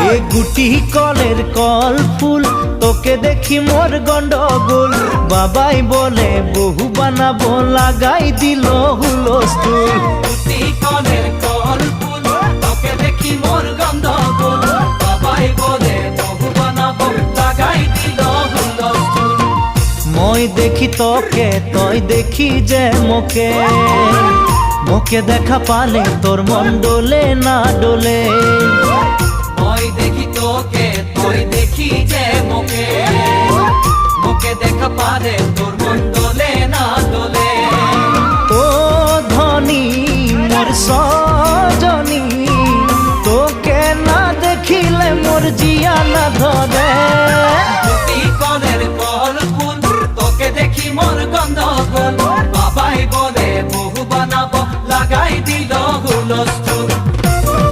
এ গুটি কলের কল ফুল তোকে দেখি মোর গন্ডগোল বাবাই বলে বহু বানাবো লাগাই দিল হুলস্থুল গুটি কলের কল ফুল তোকে দেখি মোর গন্ডগোল বাবাই বলে বহু বানাবো লাগাই দিল হুলস্থুল মই দেখি তোকে তই দেখি যে মোকে মোকে দেখা পালে তোর মন ডোলে না ডোলে মই দেখি তোকে তুই দেখি যে মোকে মোকে দেখা পারে তোর মন দোলে না দোলে ও ধনী মোর সজনী তোকে না দেখিলে মোর জিয়া না